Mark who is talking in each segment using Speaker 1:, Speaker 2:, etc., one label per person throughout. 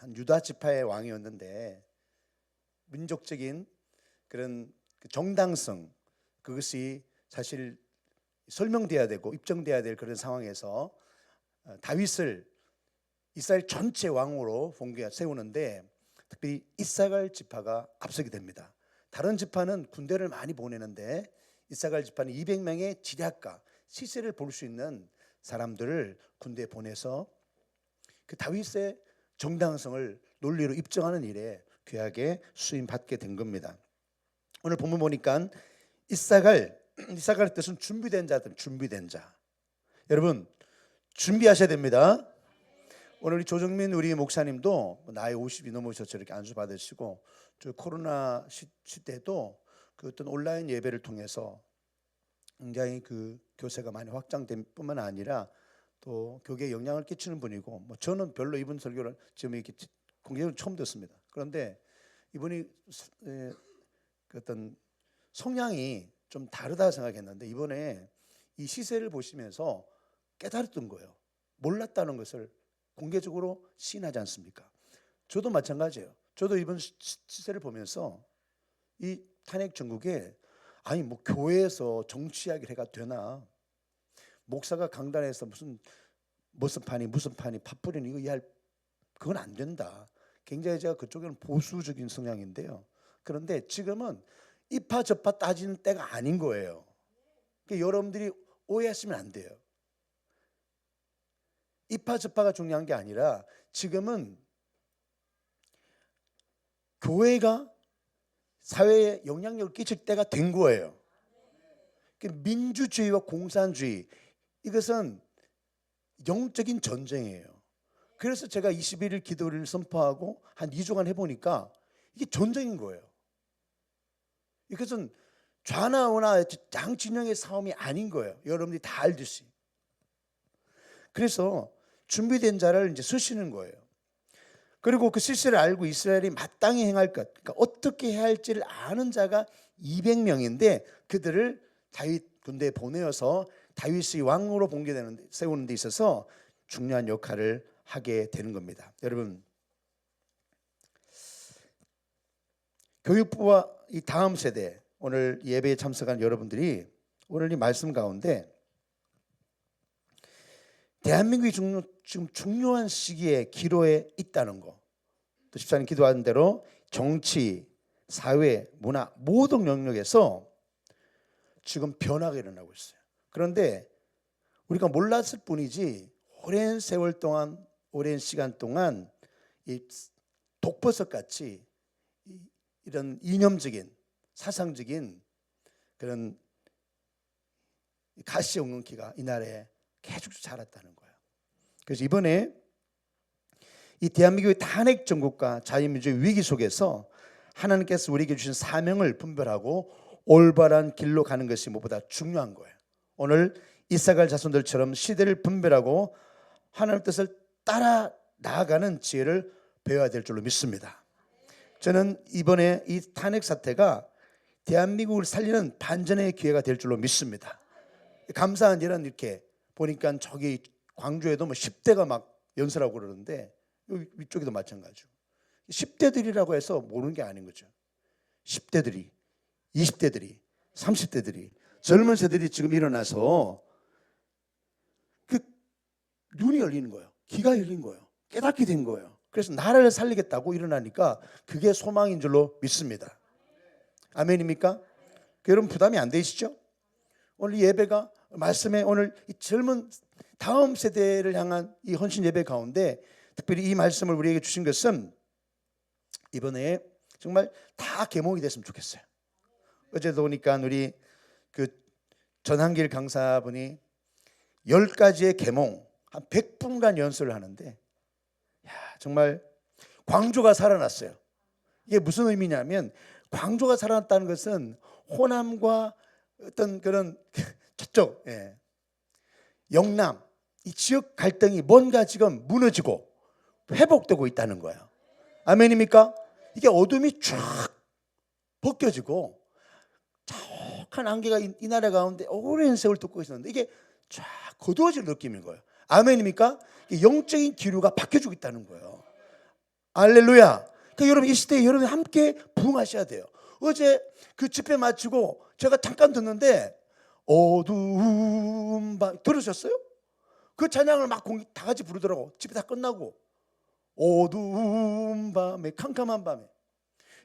Speaker 1: 한 유다 지파의 왕이었는데 민족적인 그런 정당성 그것이 사실 설명돼야 되고 입증돼야 될 그런 상황에서 다윗을 이스라엘 전체 왕으로 세우는데 특별히 이사갈 지파가 앞서게 됩니다. 다른 지파는 군대를 많이 보내는데 이사갈 지파는 200명의 지략가 시세를 볼 수 있는 사람들을 군대에 보내서 그 다윗의 정당성을 논리로 입증하는 일에 귀하게 수임 받게 된 겁니다. 오늘 본문 보니까 이사갈의 뜻은 준비된 자들, 준비된 자. 여러분 준비하셔야 됩니다. 오늘 우리 조정민 우리 목사님도 나이 50이 넘으셔서 이렇게 안수 받으시고 저 코로나 시대도 그 어떤 온라인 예배를 통해서 굉장히 그 교세가 많이 확장된 뿐만 아니라 또 교계에 영향을 끼치는 분이고 뭐 저는 별로 이분 설교를 지금 이렇게 공개적으로 처음 듣습니다. 그런데 이분이 그 어떤 성향이 좀 다르다 생각했는데 이번에 이 시세를 보시면서 깨달았던 거예요. 몰랐다는 것을 공개적으로 시인하지 않습니까? 저도 마찬가지예요. 저도 이번 시세를 보면서 이 탄핵 정국에 아니 뭐 교회에서 정치 이야기를 해가 되나? 목사가 강단에서 무슨 판이 팥뿌리는 이거 이해할 그건 안 된다. 굉장히 제가 그쪽에는 보수적인 성향인데요. 그런데 지금은 이파 저파 따지는 때가 아닌 거예요. 그러니까 여러분들이 오해하시면 안 돼요. 이파 저파가 중요한 게 아니라 지금은 교회가 사회에 영향력을 끼칠 때가 된 거예요. 민주주의와 공산주의 이것은 영적인 전쟁이에요. 그래서 제가 21일 기도를 선포하고 한 2주간 해보니까 이게 전쟁인 거예요. 이것은 좌나 우나 양진영의 싸움이 아닌 거예요. 여러분들이 다 알듯이. 그래서 준비된 자를 이제 쓰시는 거예요. 그리고 그 실세를 알고 이스라엘이 마땅히 행할 것, 그러니까 어떻게 해야 할지를 아는 자가 200명인데 그들을 다윗 군대에 보내어서 다윗이 왕으로 세우는 데 있어서 중요한 역할을 하게 되는 겁니다. 여러분, 교육부와 이 다음 세대, 오늘 예배에 참석한 여러분들이 오늘 이 말씀 가운데 대한민국이 지금 중요한 시기에 기로에 있다는 거, 또 집사님 기도하는 대로 정치, 사회, 문화 모든 영역에서 지금 변화가 일어나고 있어요. 그런데 우리가 몰랐을 뿐이지 오랜 세월 동안, 오랜 시간 동안 이 독버섯 같이 이런 이념적인 사상적인 그런 가시 엉겅퀴가 이 나라에 계속 자랐다는 거예요. 그래서 이번에 이 대한민국의 탄핵 정국과 자유민주주의 위기 속에서 하나님께서 우리에게 주신 사명을 분별하고 올바른 길로 가는 것이 무엇보다 중요한 거예요. 오늘 이사갈 자손들처럼 시대를 분별하고 하나님의 뜻을 따라 나아가는 지혜를 배워야 될 줄로 믿습니다. 저는 이번에 이 탄핵 사태가 대한민국을 살리는 반전의 기회가 될 줄로 믿습니다. 감사한 일은 이렇게 보니까 저기 광주에도 뭐 10대가 막 연설하고 그러는데 여기 위쪽에도 마찬가지고 10대들이라고 해서 모르는 게 아닌 거죠. 10대들이, 20대들이, 30대들이 젊은 세대들이 지금 일어나서 그 눈이 열리는 거예요. 귀가 열린 거예요. 깨닫게 된 거예요. 그래서 나라를 살리겠다고 일어나니까 그게 소망인 줄로 믿습니다. 아멘입니까? 여러분 부담이 안 되시죠? 오늘 예배가 말씀에 오늘 이 젊은 다음 세대를 향한 이 헌신 예배 가운데 특별히 이 말씀을 우리에게 주신 것은 이번에 정말 다 계몽이 됐으면 좋겠어요. 어제도 보니까 우리 그 전한길 강사분이 10가지의 계몽 한 100분간 연설을 하는데 정말 광주가 살아났어요. 이게 무슨 의미냐면 광주가 살아났다는 것은 호남과 어떤 그런 저쪽 영남 이 지역 갈등이 뭔가 지금 무너지고 회복되고 있다는 거예요. 아멘입니까? 이게 어둠이 쫙 벗겨지고 촉한 안개가 이 나라 가운데 오랜 세월 덮고 있었는데 이게 쫙 거두어질 느낌인 거예요. 아멘입니까? 영적인 기류가 바뀌어지고 있다는 거예요. 할렐루야. 그러니까 여러분 이 시대에 여러분이 함께 부흥하셔야 돼요. 어제 그 집회 마치고 제가 잠깐 듣는데 어두운 밤 들으셨어요? 그 찬양을 막 다 같이 부르더라고. 집회 다 끝나고 어두운 밤에 캄캄한 밤에.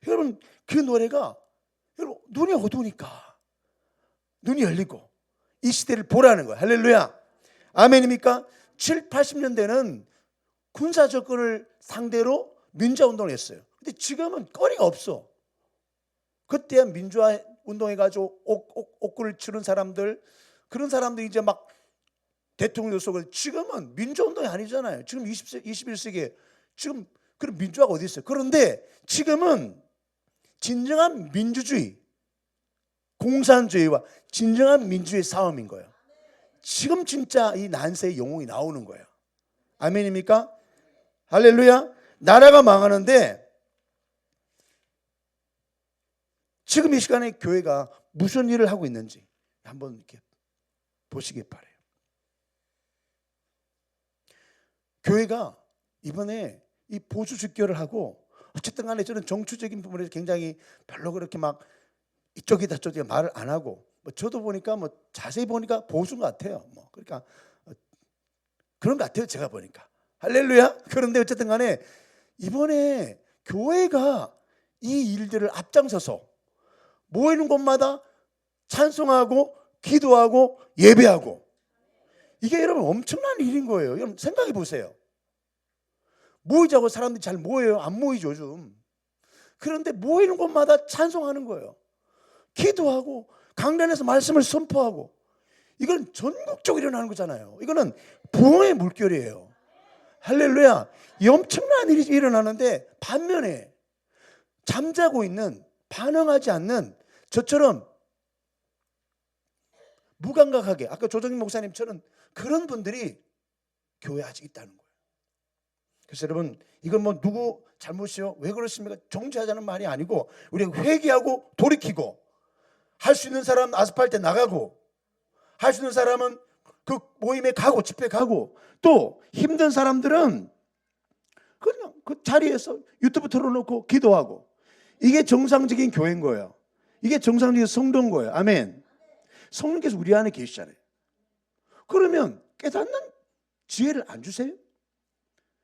Speaker 1: 여러분 그 노래가 여러분 눈이 어두우니까 눈이 열리고 이 시대를 보라는 거예요. 할렐루야. 아멘입니까? 7, 80년대는 군사 접근을 상대로 민주화 운동을 했어요. 근데 지금은 거리가 없어. 그때 민주화 운동해가지고 옥구를 치는 사람들, 그런 사람들이 이제 막 대통령 속을, 지금은 민주화 운동이 아니잖아요. 지금 21세기에 지금 그런 민주화가 어디 있어요? 그런데 지금은 진정한 민주주의, 공산주의와 진정한 민주주의 싸움인 거예요. 지금 진짜 이 난세의 영웅이 나오는 거예요. 아멘입니까? 할렐루야. 나라가 망하는데 지금 이 시간에 교회가 무슨 일을 하고 있는지 한번 이렇게 보시기 바라요. 교회가 이번에 이 보수 집결을 하고, 어쨌든 간에 저는 정치적인 부분에서 굉장히 별로 그렇게 막 이쪽이다 저쪽이다 말을 안 하고, 뭐 저도 보니까 뭐 자세히 보니까 보수인 것 같아요. 뭐 그러니까 그런 것 같아요, 제가 보니까. 할렐루야. 그런데 어쨌든 간에 이번에 교회가 이 일들을 앞장서서 모이는 곳마다 찬송하고 기도하고 예배하고, 이게 여러분 엄청난 일인 거예요. 여러분 생각해 보세요. 모이자고 사람들이 잘 모여요? 안 모이죠 요즘. 그런데 모이는 곳마다 찬송하는 거예요. 기도하고 강단에서 말씀을 선포하고, 이건 전국적으로 일어나는 거잖아요. 이거는 부흥의 물결이에요. 할렐루야. 이 엄청난 일이 일어나는데 반면에 잠자고 있는, 반응하지 않는 저처럼 무감각하게, 아까 조정인 목사님처럼 그런 분들이 교회에 아직 있다는 거예요. 그래서 여러분, 이건 뭐 누구 잘못이요? 왜 그렇습니까? 정죄하자는 말이 아니고, 우리가 회개하고 돌이키고, 할 수 있는 사람은 아스팔트에 나가고, 할 수 있는 사람은 그 모임에 가고 집회 가고, 또 힘든 사람들은 그냥 그 자리에서 유튜브 틀어놓고 기도하고, 이게 정상적인 교회인 거예요. 이게 정상적인 성도인 거예요. 아멘. 성령께서 우리 안에 계시잖아요. 그러면 깨닫는 지혜를 안 주세요?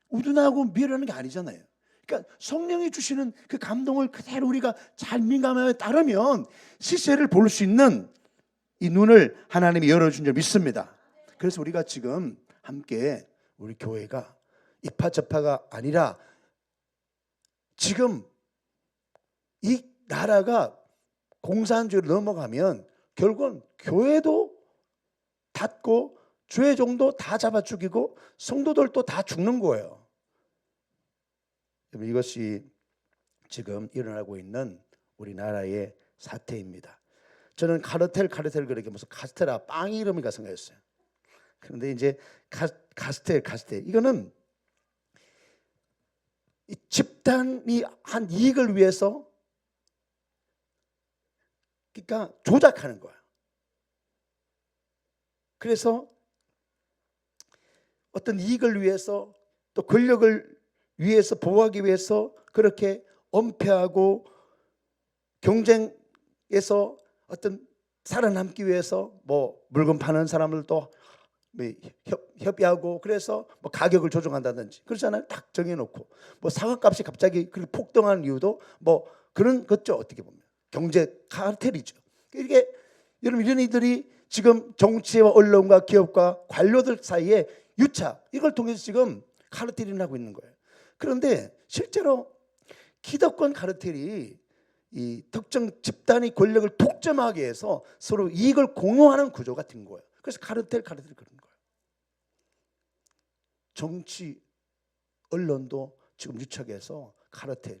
Speaker 1: 우둔하고 미련한 게 아니잖아요. 그러니까 성령이 주시는 그 감동을 그대로 우리가 잘 민감하게 따르면 시세를 볼 수 있는 이 눈을 하나님이 열어준 줄 믿습니다. 그래서 우리가 지금 함께 우리 교회가 이파저파가 아니라, 지금 이 나라가 공산주의로 넘어가면 결국은 교회도 닫고 주회종도 다 잡아 죽이고 성도들도 다 죽는 거예요. 이것이 지금 일어나고 있는 우리나라의 사태입니다. 저는 카르텔 그렇게 무슨 카스테라 빵 이름인가 생각했어요. 그런데 이제 카스텔 이거는 이 집단이 한 이익을 위해서, 그러니까 조작하는 거예요. 그래서 어떤 이익을 위해서, 또 권력을 위해서, 보호하기 위해서 그렇게 엄폐하고, 경쟁에서 어떤 살아남기 위해서 뭐 물건 파는 사람들도 협의하고, 그래서 뭐 가격을 조정한다든지 그렇잖아요. 딱 정해놓고, 뭐 사과값이 갑자기 그렇게 폭등하는 이유도 뭐 그런 거죠. 어떻게 보면 경제 카르텔이죠. 이게 여러분, 이런 이들이 지금 정치와 언론과 기업과 관료들 사이에 유착, 이걸 통해서 지금 카르텔이 나고 있는 거예요. 그런데 실제로 기득권 카르텔이 이 특정 집단의 권력을 독점하기 위해서 서로 이익을 공유하는 구조 같은 거예요. 그래서 카르텔 그런 거예요. 정치, 언론도 지금 유착해서 카르텔,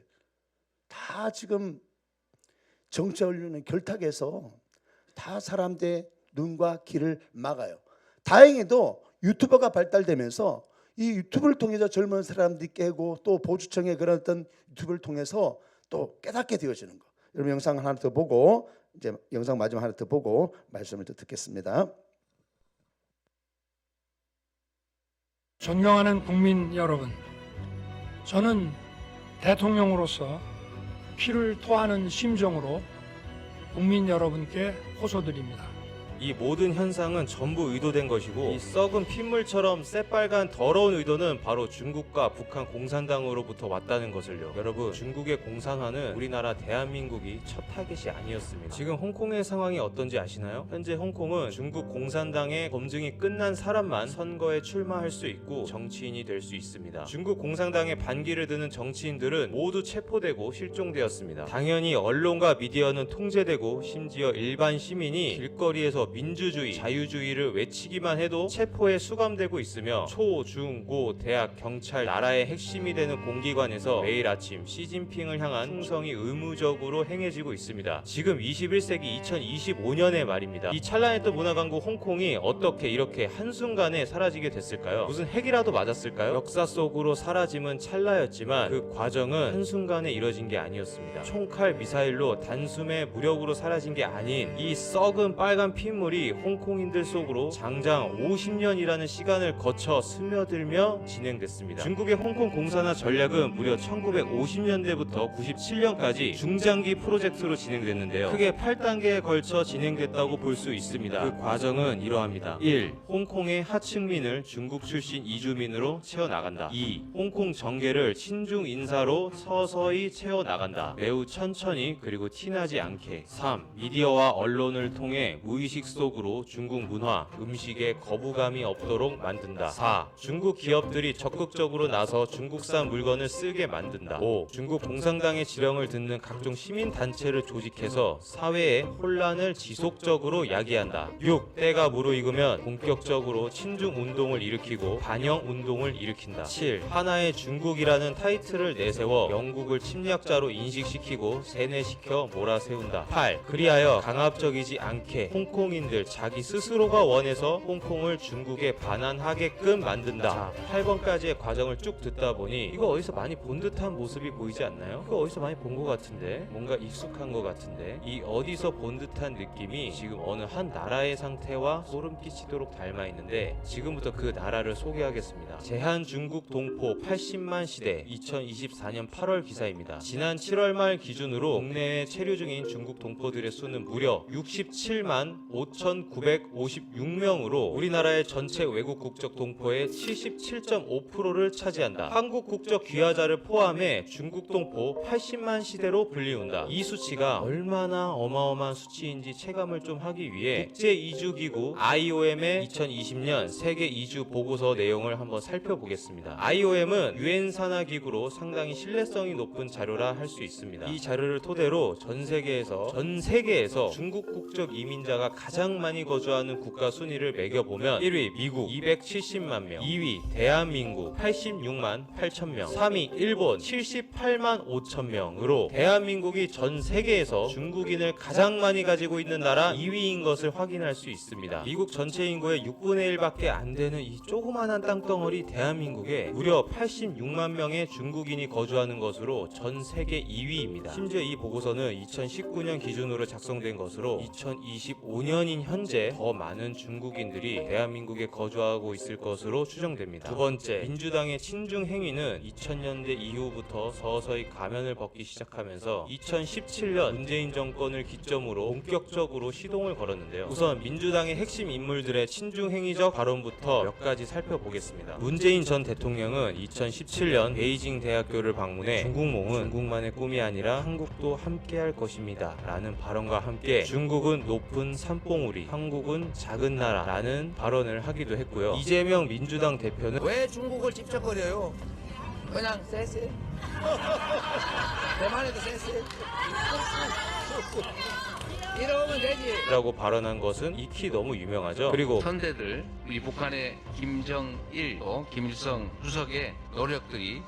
Speaker 1: 다 지금 정치 언론의 결탁해서 다 사람들의 눈과 귀를 막아요. 다행히도 유튜버가 발달되면서 이 유튜브를 통해서 젊은 사람들이 깨고, 또 보수청의 그런 어떤 유튜브를 통해서 또 깨닫게 되어지는 거. 여러분 영상 하나 더 보고, 이제 영상 마지막 하나 더 보고 말씀을 또 듣겠습니다.
Speaker 2: 존경하는 국민 여러분, 저는 대통령으로서 피를 토하는 심정으로 국민 여러분께 호소드립니다.
Speaker 3: 이 모든 현상은 전부 의도된 것이고 이 썩은 핏물처럼 새빨간 더러운 의도는 바로 중국과 북한 공산당으로부터 왔다는 것을요. 여러분, 중국의 공산화는 우리나라 대한민국이 첫 타겟이 아니었습니다. 지금 홍콩의 상황이 어떤지 아시나요? 현재 홍콩은 중국 공산당의 검증이 끝난 사람만 선거에 출마할 수 있고 정치인이 될 수 있습니다. 중국 공산당의 반기를 드는 정치인들은 모두 체포되고 실종되었습니다. 당연히 언론과 미디어는 통제되고 심지어 일반 시민이 길거리에서 민주주의, 자유주의를 외치기만 해도 체포에 수감되고 있으며 초, 중, 고, 대학, 경찰, 나라의 핵심이 되는 공기관에서 매일 아침 시진핑을 향한 충성이 의무적으로 행해지고 있습니다. 지금 21세기 2025년의 말입니다. 이 찬란했던 문화강국 홍콩이 어떻게 이렇게 한순간에 사라지게 됐을까요? 무슨 핵이라도 맞았을까요? 역사 속으로 사라짐은 찰나였지만 그 과정은 한순간에 이뤄진 게 아니었습니다. 총칼 미사일로 단숨에 무력으로 사라진 게 아닌 이 썩은 빨간 핏물이 홍콩인들 속으로 장장 50년이라는 시간을 거쳐 스며들며 진행됐습니다. 중국의 홍콩 공산화 전략은 무려 1950년대부터 97년까지 중장기 프로젝트로 진행됐는데요. 크게 8단계에 걸쳐 진행됐다고 볼 수 있습니다. 그 과정은 이러합니다. 1. 홍콩의 하층민을 중국 출신 이주민으로 채워나간다. 2. 홍콩 정계를 친중 인사로 서서히 채워나간다. 매우 천천히 그리고 티나지 않게. 3. 미디어와 언론을 통해 무의식 속으로 중국 문화, 음식에 거부감이 없도록 만든다. 4. 중국 기업들이 적극적으로 나서 중국산 물건을 쓰게 만든다. 5. 중국 공산당의 지령을 듣는 각종 시민단체를 조직해서 사회의 혼란을 지속적으로 야기한다. 6. 때가 무르익으면 본격적으로 친중운동을 일으키고 반영운동을 일으킨다. 7. 하나의 중국이라는 타이틀을 내세워 영국을 침략자로 인식시키고 세뇌시켜 몰아세운다. 8. 그리하여 강압적이지 않게 홍콩인들 자기 스스로가 원해서 홍콩을 중국에 반환하게끔 만든다. 자, 8번까지의 과정을 쭉 듣다 보니 이거 어디서 많이 본 듯한 모습이 보이지 않나요? 이거 어디서 많이 본 것 같은데, 뭔가 익숙한 것 같은데, 이 어디서 본 듯한 느낌이 지금 어느 한 나라의 상태와 소름 끼치도록 닮아 있는데, 지금부터 그 나라를 소개하겠습니다. 제한중국 동포 80만 시대 2024년 8월 기사입니다. 지난 7월 말 기준으로 국내에 체류 중인 중국 동포들의 수는 무려 67만 5,956명으로 우리나라의 전체 외국 국적 동포의 77.5%를 차지한다. 한국 국적 귀화자를 포함해 중국 동포 80만 시대로 불리운다. 이 수치가 얼마나 어마어마한 수치인지 체감을 좀 하기 위해 국제이주기구 IOM의 2020년 세계 이주 보고서 내용을 한번 살펴보겠습니다. IOM은 유엔 산하 기구로 상당히 신뢰성이 높은 자료라 할 수 있습니다. 이 자료를 토대로 전 세계에서 중국 국적 이민자가 가장 많이 거주하는 국가 순위를 매겨보면 1위 미국 270만 명, 2위 대한민국 86만 8천 명, 3위 일본 78만 5천 명으로 대한민국이 전 세계에서 중국인을 가장 많이 가지고 있는 나라 2위인 것을 확인할 수 있습니다. 미국 전체 인구의 6분의 1밖에 안 되는 이 조그만한 땅덩어리 대한민국에 무려 86만 명의 중국인이 거주하는 것으로 전 세계 2위입니다. 심지어 이 보고서는 2019년 기준으로 작성된 것으로 2025년인 현재 더 많은 중국인들이 대한민국에 거주하고 있을 것으로 추정됩니다. 두 번째, 민주당의 친중 행위는 2000년대 이후부터 서서히 가면을 벗기 시작하면서 2017년 문재인 정권을 기점으로 본격적으로 시동을 걸었는데요. 우선 민주당의 핵심 인물들의 친중 행위적 발언부터 몇 가지 살펴보겠습니다. 문재인 전 대통령은 2017년 베이징 대학교를 방문해 중국몽은 중국만의 꿈이 아니라 한국도 함께할 것입니다 라는 발언과 함께 중국은 높은 산봉우리, 한국은 작은 나라라는 발언을 하기도 했고요. 이재명 민주당 대표는
Speaker 4: 왜 중국을 집적거려요? 그냥 쎄쎄. 대만에도 쎄쎄. 이러면 되지.
Speaker 3: 라고 발언한 것은 익히 너무 유명하죠. 그리고
Speaker 5: 선대들, 우리 북한의 김정일, 김일성 주석의 노력들이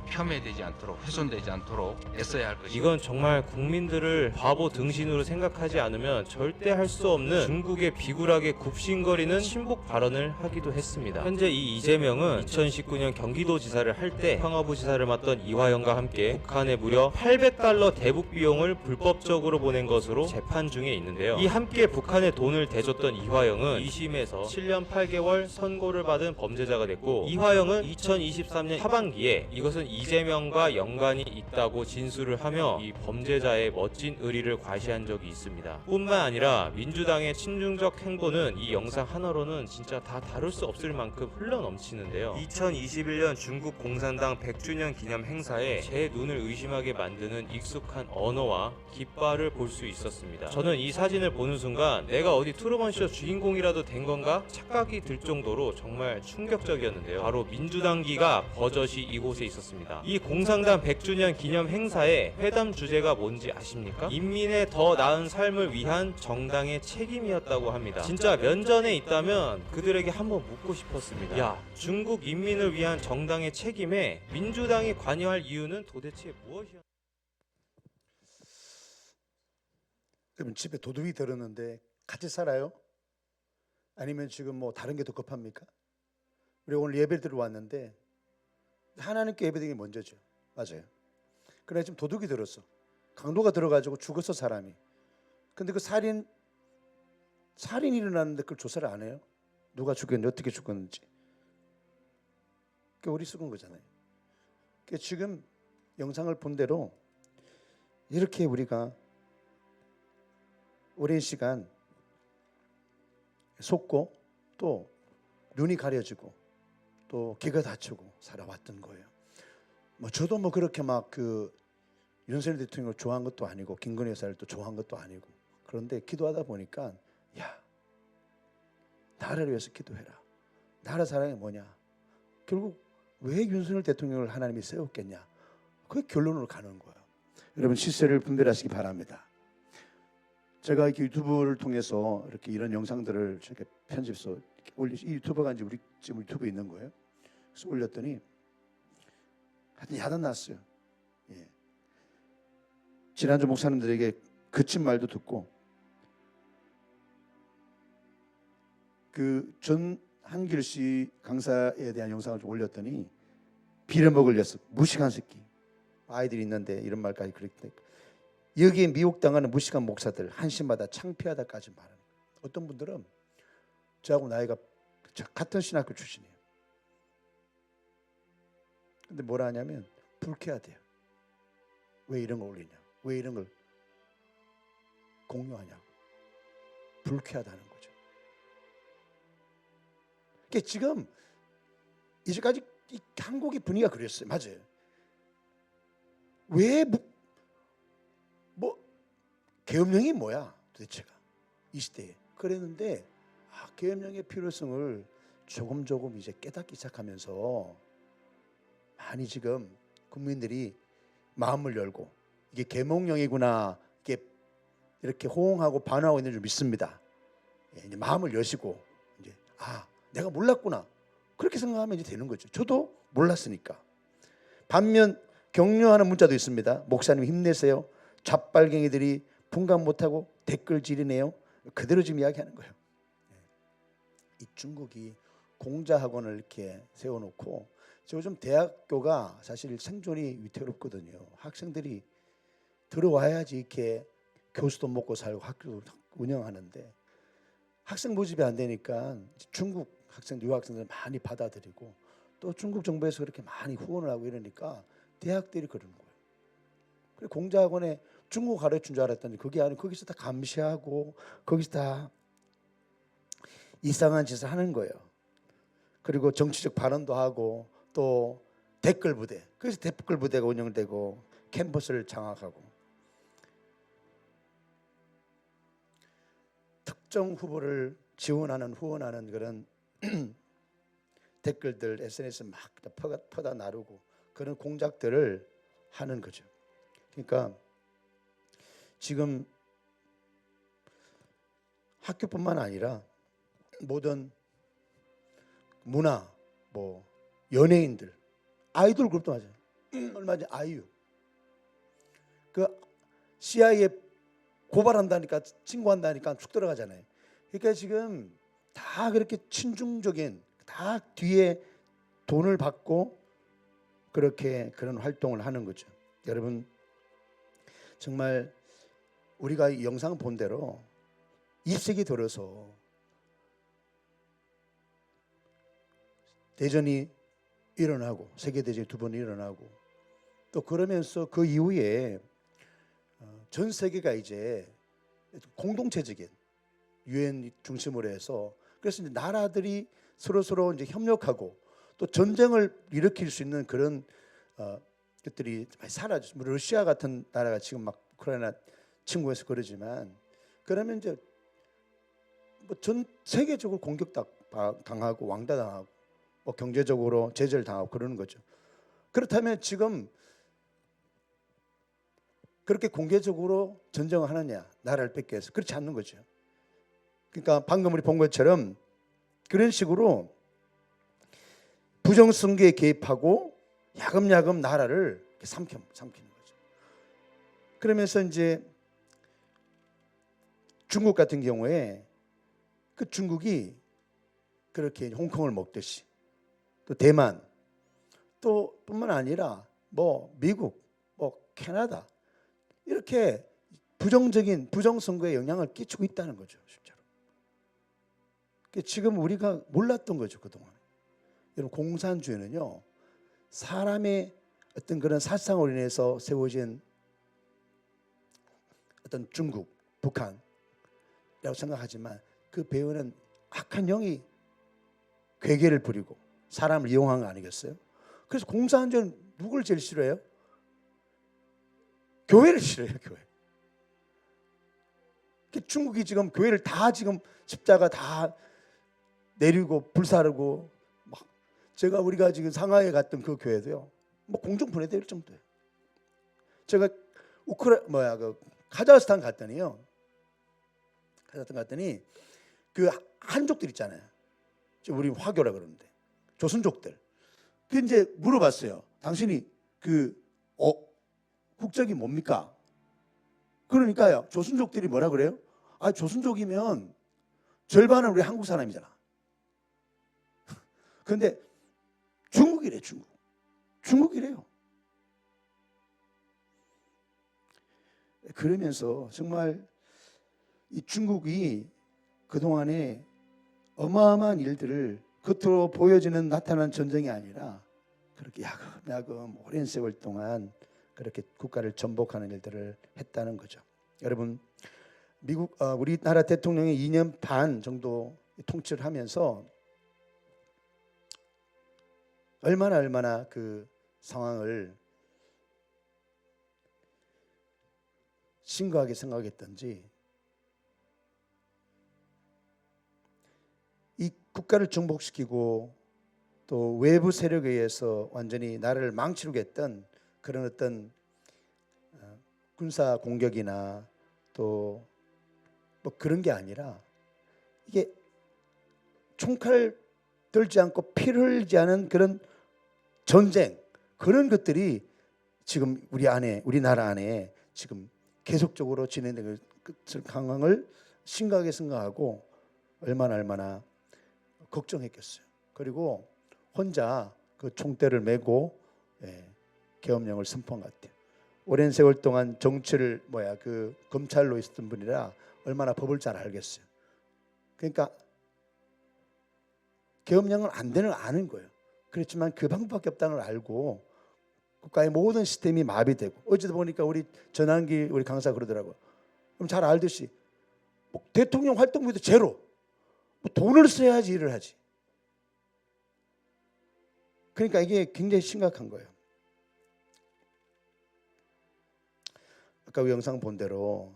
Speaker 5: 폄훼되지 않도록, 훼손되지 않도록 애써야 할 것입니다.
Speaker 3: 이건 정말 국민들을 바보 등신으로 생각하지 않으면 절대 할 수 없는 중국의 비굴하게 굽신거리는 친북 발언을 하기도 했습니다. 현재 이 이재명은 2019년 경기도지사를 할 때 평화부지사를 맡던 이화영과 함께 북한에 무려 800달러 대북 비용을 불법적으로 보낸 것으로 재판 중에 있는데요. 이 함께 북한에 돈을 대줬던 이화영은 2심에서 7년 8개월 선고를 받은 범죄자가 됐고, 이화영은 2023년 하반기에, 이것은 이재명과 연관이 있다고 진술을 하며 이 범죄자의 멋진 의리를 과시한 적이 있습니다. 뿐만 아니라 민주당의 친중적 행보는 이 영상 하나로는 진짜 다 다룰 수 없을 만큼 흘러넘치는데요. 2021년 중국 공산당 100주년 기념 행사에 제 눈을 의심하게 만드는 익숙한 언어와 깃발을 볼 수 있었습니다. 저는 이 사진을 보는 순간 내가 어디 트루먼쇼 주인공이라도 된 건가 착각이 들 정도로 정말 충격적이었는데요. 바로 민주당기가 버젓이 이곳에 있었습니다. 이 공산당 100주년 기념 행사의 회담 주제가 뭔지 아십니까? 인민의 더 나은 삶을 위한 정당의 책임이었다고 합니다. 진짜 면전에 있다면 그들에게 한번 묻고 싶었습니다. 야, 중국 인민을 위한 정당의 책임에 민주당이 관여할 이유는 도대체 무엇이었나요?
Speaker 1: 그러면 집에 도둑이 들었는데 같이 살아요? 아니면 지금 뭐 다른 게 더 급합니까? 우리 오늘 예배를 들어왔는데 하나님께 예배드리는 게 먼저죠. 맞아요. 그래 지금 도둑이 들었어. 강도가 들어가지고 죽었어 사람이. 근데 그 살인이 일어났는데 그걸 조사를 안 해요. 누가 죽였는지 어떻게 죽었는지. 그게 어리석은 거잖아요. 그러니까 지금 영상을 본 대로 이렇게 우리가 오랜 시간 속고 또 눈이 가려지고 또 귀가 다치고 살아왔던 거예요. 뭐 저도 뭐 그렇게 막 그 윤석열 대통령을 좋아한 것도 아니고 김건희 여사를 또 좋아한 것도 아니고 그런데 기도하다 보니까 야 나라를 위해서 기도해라. 나라 사랑이 뭐냐? 결국 왜 윤석열 대통령을 하나님이 세웠겠냐? 그게 결론으로 가는 거예요. 여러분 시세를 분별하시기 바랍니다. 제가 이렇게 유튜브를 통해서 이렇게 이런 영상들을 이렇게 편집해서 올리 이 유튜버가 이제 우리 지금 유튜브에 있는 거예요. 그래서 올렸더니 하여튼 야단 났어요. 예. 지난주 목사님들에게 그친 말도 듣고 그 전한길 씨 강사에 대한 영상을 좀 올렸더니 빌어먹을 녀석, 무식한 새끼. 아이들이 있는데 이런 말까지 그랬대. 여기에 미혹당하는 무식한 목사들 한심하다 창피하다까지 말하는 거예요. 어떤 분들은 저하고 나이가 같은 신학교 출신이에요. 근데 뭐라 하냐면 불쾌하대요. 왜 이런 걸 올리냐? 왜 이런 걸 공유하냐고. 불쾌하다는 거죠. 그러니까 지금 이제까지 이 한국의 분위기가 그랬어요. 맞아요. 왜 뭐 계엄령이 뭐야 도대체가 이 시대에 그랬는데 계엄령의 필요성을 조금 이제 깨닫기 시작하면서 많이 지금 국민들이 마음을 열고 이게 계몽령이구나 이렇게 호응하고 반응하고 있는 줄 믿습니다. 이제 마음을 여시고 이제 내가 몰랐구나 그렇게 생각하면 이제 되는 거죠. 저도 몰랐으니까. 반면 격려하는 문자도 있습니다. 목사님 힘내세요. 좌빨갱이들이 분간 못하고 댓글질이네요. 그대로 지금 이야기하는 거예요. 이 중국이 공자학원을 이렇게 세워놓고 요즘 대학교가 사실 생존이 위태롭거든요. 학생들이 들어와야지 이렇게 교수도 먹고 살고 학교도 운영하는데 학생 모집이 안 되니까 중국 학생들, 유학생들 많이 받아들이고 또 중국 정부에서 그렇게 많이 후원을 하고 이러니까 대학들이 그러는 거예요. 그리고 공자학원에 중국 가르친 줄 알았더니 그게 아니고 거기서 다 감시하고 거기서 다 이상한 짓을 하는 거예요. 그리고 정치적 발언도 하고 또 댓글 부대, 그래서 댓글 부대가 운영되고 캠퍼스를 장악하고 특정 후보를 지원하는 후원하는 그런 댓글들 SNS에 막 퍼다 나르고 그런 공작들을 하는 거죠. 그러니까 지금 학교뿐만 아니라 모든 문화, 뭐 연예인들, 아이돌 그룹도 맞아요. 얼마 전에 아이유 그 CIA 고발한다니까 신고한다니까 쭉 들어가잖아요. 그러니까 지금 다 그렇게 친중적인 다 뒤에 돈을 받고 그렇게 그런 활동을 하는 거죠. 여러분 정말 우리가 이 영상 본 대로 2세기 들어서 대전이 일어나고 세계대전이 두 번 일어나고 또 그러면서 그 이후에 전 세계가 이제 공동체적인 유엔 중심으로 해서 그래서 이제 나라들이 서로 이제 협력하고 또 전쟁을 일으킬 수 있는 그런 것들이 많이 사라졌어요. 러시아 같은 나라가 지금 막 우크라이나 침공해서 그러지만 그러면 이제 뭐 전 세계적으로 공격 당하고 왕따 당하고 뭐 경제적으로 제재를 당하고 그러는 거죠. 그렇다면 지금 그렇게 공개적으로 전쟁을 하느냐, 나라를 뺏기 위해서 그렇지 않는 거죠. 그러니까 방금 우리 본 것처럼 그런 식으로 부정선거에 개입하고 야금야금 나라를 이렇게 삼키는 거죠. 그러면서 이제 중국 같은 경우에 그 중국이 그렇게 홍콩을 먹듯이 또 대만 또 뿐만 아니라 뭐 미국, 뭐 캐나다 이렇게 부정선거에 영향을 끼치고 있다는 거죠. 실제로. 지금 우리가 몰랐던 거죠. 그동안. 여러분 공산주의는요. 사람의 어떤 그런 사상으로 인해서 세워진 어떤 중국, 북한이라고 생각하지만 그 배후는 악한 영이 괴계를 부리고 사람을 이용한 거 아니겠어요? 그래서 공산주의는 누굴 제일 싫어해요? 교회를 싫어해요. 교회. 중국이 지금 교회를 다 지금 십자가 다 내리고 불사르고 막 제가 우리가 지금 상하이에 갔던 그 교회도요. 뭐 공중 분해될 정도예요. 제가 카자흐스탄 갔더니요. 카자흐스탄 갔더니 그 한족들 있잖아요. 우리 화교라 그러는데 조선족들. 그 이제 물어봤어요. 당신이 국적이 뭡니까? 그러니까요. 조선족들이 뭐라 그래요? 아, 조선족이면 절반은 우리 한국 사람이잖아. 그런데 중국이래, 중국. 중국이래요. 그러면서 정말 이 중국이 그동안에 어마어마한 일들을 겉으로 보여지는 나타난 전쟁이 아니라 그렇게 야금야금 오랜 세월 동안 그렇게 국가를 전복하는 일들을 했다는 거죠. 여러분 우리나라 대통령이 2년 반 정도 통치를 하면서 얼마나 그 상황을 심각하게 생각했던지 이 국가를 정복시키고 또 외부 세력에 의해서 완전히 나라를 망치려고 했던 그런 어떤 군사 공격이나 또 뭐 그런 게 아니라 이게 총칼 들지 않고 피를 흘리지 않은 그런 전쟁 그런 것들이 지금 우리나라 안에 지금 계속적으로 진행되는 상황을 심각하게 생각하고 얼마나 걱정했겠어요. 그리고 혼자 그 총대를 메고 계엄령을 선포한 것 같아요. 오랜 세월 동안 정치를 검찰로 있었던 분이라 얼마나 법을 잘 알겠어요. 그러니까 계엄령은 안 되는 걸 아는 거예요. 그렇지만 그 방법밖에 없다는 걸 알고 국가의 모든 시스템이 마비되고 어제도 보니까 우리 전환기 우리 강사 그러더라고요. 그럼 잘 알듯이 대통령 활동비도 제로. 돈을 써야지 일을 하지. 그러니까 이게 굉장히 심각한 거예요. 아까 그 영상 본 대로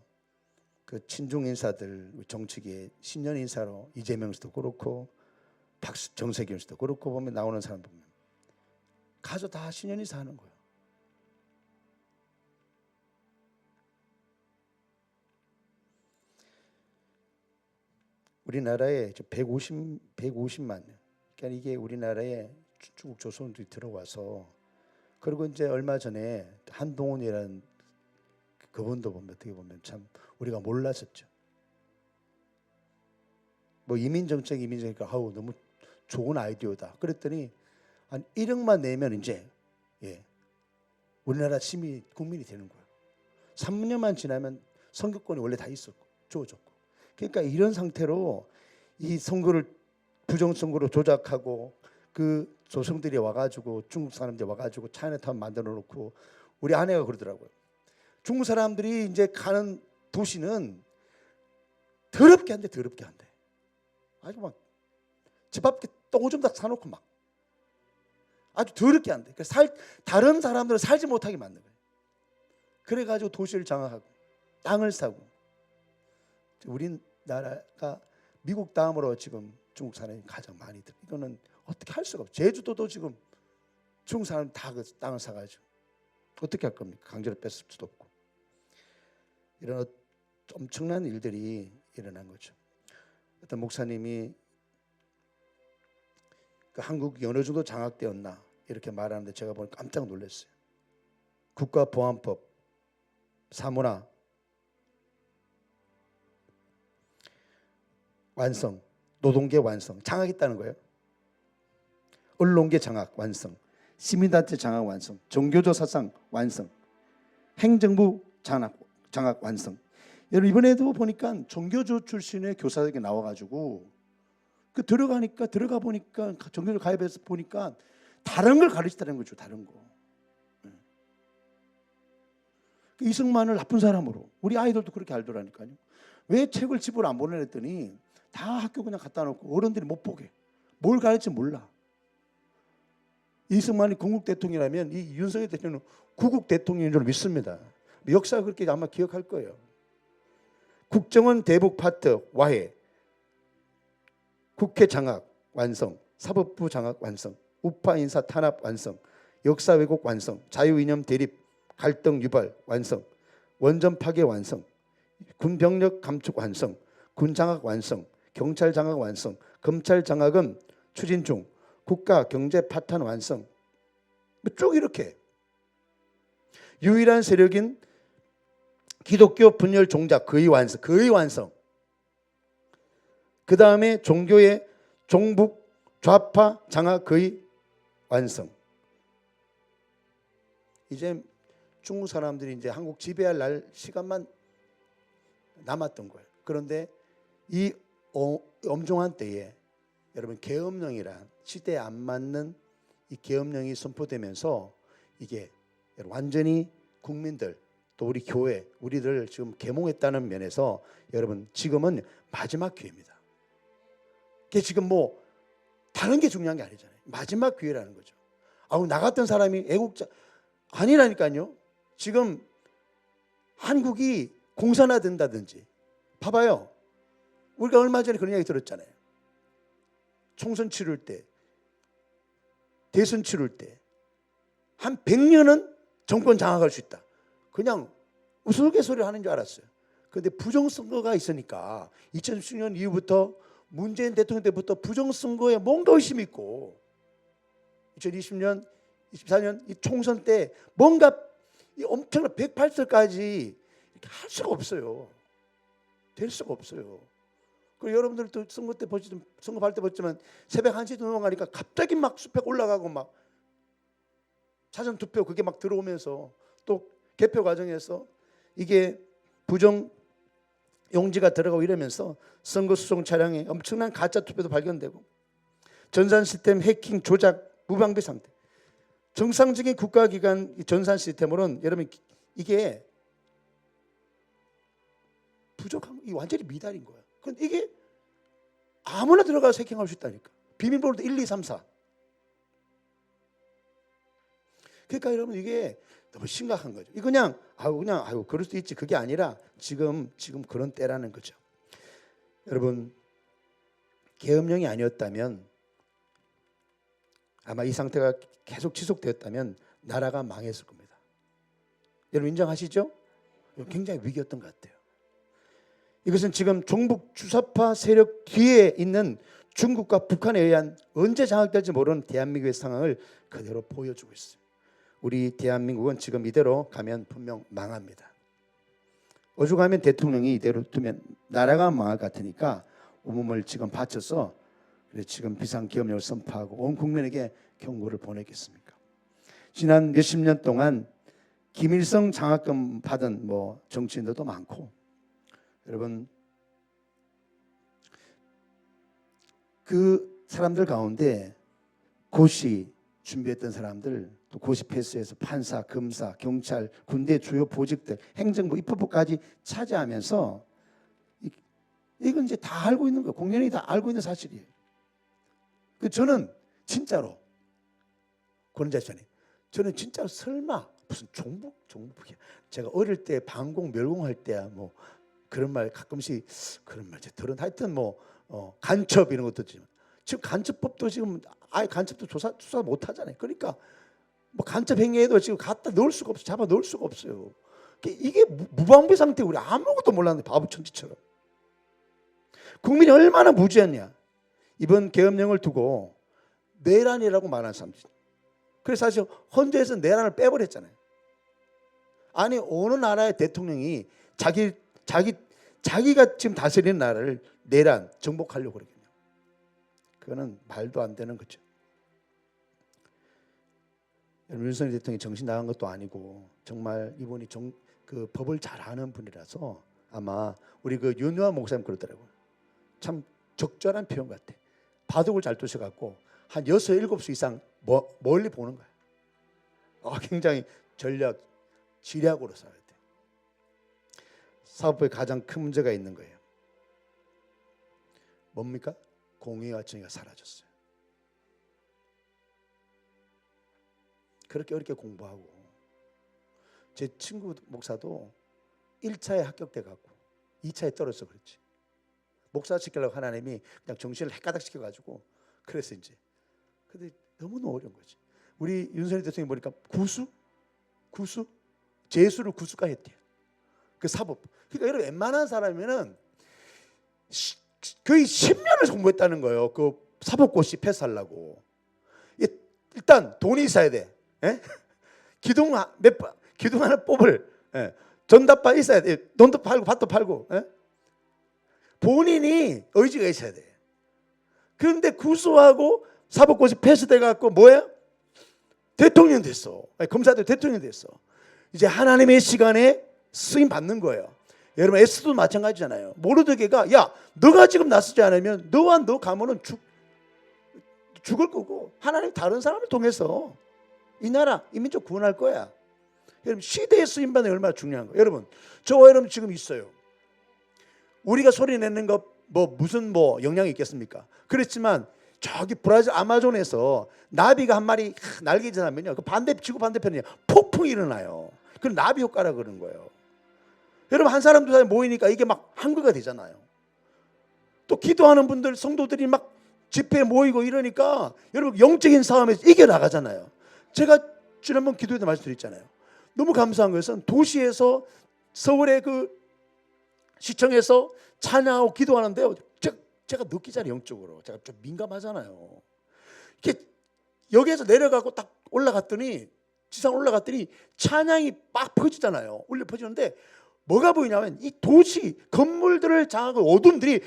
Speaker 1: 그 친중 인사들 정치계 신년 인사로 이재명 씨도 그렇고 정세균 씨도 그렇고 보면 나오는 사람 보면 가서 다 신년 인사 하는 거예요. 우리나라에 150만 명. 그러니까 이게 우리나라에 중국 조선들이 들어와서 그리고 이제 얼마 전에 한동훈이라는 그분도 보면 어떻게 보면 참 우리가 몰랐었죠. 뭐 이민정책이니까 너무 좋은 아이디어다. 그랬더니 한 1억만 내면 이제 우리나라 시민 국민이 되는 거예요. 3년만 지나면 선거권이 원래 다 있었고 주어졌고. 그러니까 이런 상태로 이 선거를 부정선거로 조작하고 그 조성들이 와가지고 중국 사람들이 와가지고 차이나타운 만들어 놓고 우리 아내가 그러더라고요. 중국 사람들이 이제 가는 도시는 더럽게 한대, 더럽게 한대. 아주 막 집 앞에 똥오줌 다 사놓고 막 아주 더럽게 한대. 다른 사람들은 살지 못하게 만든 거예요. 그래가지고 도시를 장악하고 땅을 사고. 우리나라가 미국 다음으로 지금 중국 사람이 가장 많이 들어. 이거는 어떻게 할 수가 없어요. 제주도도 지금 중국 사람 다 그 땅을 사가지고 어떻게 할 겁니까? 강제로 뺏을 수도 없고. 이런 엄청난 일들이 일어난 거죠. 어떤 목사님이 그 한국이 어느 정도 장악되었나 이렇게 말하는데 제가 보니 깜짝 놀랐어요. 국가보안법, 사문화 완성, 노동계 완성, 장악했다는 거예요. 언론계 장악 완성, 시민단체 장악 완성, 종교조 사상 완성, 행정부 장악 완성. 여러분 이번에도 보니까 종교조 출신의 교사에게 나와가지고 그 들어가 보니까 종교조 가입해서 보니까 다른 걸 가르치다는 거죠. 다른 거. 이승만을 나쁜 사람으로 우리 아이들도 그렇게 알더라니까요. 왜 책을 집으로 안 보내랬더니 다 학교 그냥 갖다 놓고 어른들이 못 보게 뭘 가르칠지 몰라. 이승만이 건국 대통령이라면 이 윤석열 대통령은 구국 대통령인 줄 믿습니다. 역사가 그렇게 아마 기억할 거예요. 국정원 대북 파트 와해, 국회 장악 완성, 사법부 장악 완성, 우파 인사 탄압 완성, 역사 왜곡 완성, 자유이념 대립 갈등 유발 완성, 원전 파괴 완성, 군 병력 감축 완성, 군 장악 완성, 경찰 장악 완성, 검찰 장악은 추진 중, 국가 경제 파탄 완성. 쭉 이렇게 유일한 세력인 기독교 분열 종작 거의 완성, 거의 완성. 그 다음에 종교의 종북 좌파 장악 거의 완성. 이제 중국 사람들이 이제 한국 지배할 날 시간만 남았던 거예요. 그런데 이 엄중한 때에 여러분 계엄령이란 시대에 안 맞는 이 계엄령이 선포되면서 이게 완전히 국민들 또 우리 교회 우리를 지금 계몽했다는 면에서 여러분 지금은 마지막 기회입니다. 그게 지금 뭐 다른 게 중요한 게 아니잖아요. 마지막 기회라는 거죠. 나 같은 사람이 애국자 아니라니까요. 지금 한국이 공산화된다든지 봐봐요. 우리가 얼마 전에 그런 이야기 들었잖아요. 총선 치를 때 대선 치를 때 한 100년은 정권 장악할 수 있다. 그냥 우스갯소리 하는 줄 알았어요. 그런데 부정선거가 있으니까 2010년 이후부터 문재인 대통령 때부터 부정선거에 뭔가 의심이 있고 2020년 24년 이 총선 때 뭔가 이 엄청난 108석까지 할 수가 없어요. 될 수가 없어요. 그리고 여러분들도 선거 때 보시면 선거 발 때 보지만 새벽 1시에 넘어가니까 갑자기 막 수백 올라가고 막 사전 투표 그게 막 들어오면서 또 개표 과정에서 이게 부정 용지가 들어가고 이러면서 선거 수송 차량에 엄청난 가짜 투표도 발견되고 전산 시스템 해킹 조작 무방비 상태. 정상적인 국가기관 전산 시스템으로는 여러분 이게 부족한 이 완전히 미달인 거예요. 근데 이게 아무나 들어가서 해킹할 수 있다니까. 비밀번호도 1, 2, 3, 4. 그러니까 여러분 이게 너무 심각한 거죠. 이 그냥 그럴 수도 있지. 그게 아니라 지금 그런 때라는 거죠. 여러분 계엄령이 아니었다면 아마 이 상태가 계속 지속되었다면 나라가 망했을 겁니다. 여러분 인정하시죠? 굉장히 위기였던 것 같아요. 이것은 지금 종북 주사파 세력 뒤에 있는 중국과 북한에 의한 언제 장악될지 모르는 대한민국의 상황을 그대로 보여주고 있어요. 우리 대한민국은 지금 이대로 가면 분명 망합니다. 오죽하면 대통령이 이대로 두면 나라가 망할 것 같으니까 온몸을 지금 바쳐서 지금 비상기업령을 선포하고 온 국민에게 경고를 보내겠습니까? 지난 몇십 년 동안 김일성 장학금 받은 정치인들도 많고 여러분 그 사람들 가운데 고시, 준비했던 사람들, 또 고시패스에서 판사, 검사, 경찰, 군대 주요 보직들, 행정부, 입법부까지 차지하면서 이건 이제 다 알고 있는 거예요. 공연히 다 알고 있는 사실이에요. 저는 진짜로 그런 자전에 저는 진짜로 설마 무슨 종북이야. 제가 어릴 때 반공 멸공할 때야 뭐 그런 말 가끔씩 그런 말 들은 하여튼 뭐 간첩 이런 것도 지금 간첩법도 지금 아예 간첩도 수사 못 하잖아요. 그러니까 뭐 간첩 행위에도 지금 갖다 넣을 수가 없어, 잡아 넣을 수가 없어요. 이게 무방비 상태. 우리 아무것도 몰랐는데 바보 천지처럼. 국민이 얼마나 무지했냐. 이번 계엄령을 두고 내란이라고 말하는 사람들. 그래서 사실 헌재에서 내란을 빼버렸잖아요. 아니 어느 나라의 대통령이 자기가 지금 다스리는 나라를 내란 정복하려고 그러겠냐. 그거는 말도 안 되는 거죠. 윤석열 대통령이 정신 나간 것도 아니고 정말 이분이 그 법을 잘 아는 분이라서 아마 우리 그 윤유한 목사님 그러더라고요. 참 적절한 표현 같아. 바둑을 잘 두셔갖고 한 6, 7수 이상 멀리 보는 거야. 굉장히 전략, 지략으로 살아야 돼. 사법부에 가장 큰 문제가 있는 거예요. 뭡니까? 공의와 정의가 사라졌어요. 그렇게 어렵게 공부하고 제 친구 목사도 1차에 합격돼 갖고 2차에 떨어져 그랬지. 목사 시키려고 하나님이 그냥 정신을 헷가닥 시켜가지고 그래서 이제 근데 너무너무 어려운 거지. 우리 윤석열 대통령이 보니까 구수 재수를 구수까지 했대요. 그 사법. 그러니까 여러분 웬만한 사람이면은 거의 10년을 공부했다는 거예요. 그 사법고시 패스하려고. 일단 돈이 있어야 돼. 예? 기둥 하나 뽑을 전답바 있어야 돼. 돈도 팔고 밭도 팔고. 예? 본인이 의지가 있어야 돼. 그런데 구수하고 사법고시 패스돼 갖고 뭐야? 대통령 됐어. 검사도 대통령 됐어. 이제 하나님의 시간에 쓰임 받는 거예요. 여러분 에스도 마찬가지잖아요. 모르드게가 야 너가 지금 나서지 않으면 너와 너 가문은 죽을 거고 하나님 다른 사람을 통해서 이 나라 이 민족 구원할 거야. 여러분 시대의 쓰임 받는 게 얼마나 중요한 거예요. 여러분 저와 여러분 지금 있어요. 우리가 소리 내는 거 무슨 영향이 있겠습니까? 그렇지만 저기 브라질 아마존에서 나비가 한 마리 날개짓하면요 그 지구 반대편에 폭풍이 일어나요. 그건 나비 효과라 그러는 거예요. 여러분 한 사람 두 사람 모이니까 이게 막 한글가 되잖아요. 또 기도하는 분들 성도들이 막 집회에 모이고 이러니까 여러분 영적인 싸움에서 이겨나가잖아요. 제가 지난번 기도에도 말씀드렸잖아요. 너무 감사한 것은 도시에서 서울의 그 시청에서 찬양하고 기도하는데요. 제가 느끼잖아요. 영적으로. 제가 좀 민감하잖아요. 이렇게 여기에서 내려가고 딱 올라갔더니 지상 올라갔더니 찬양이 빡 퍼지잖아요. 울려 퍼지는데 뭐가 보이냐면 이 도시 건물들을 장하고 어둠들이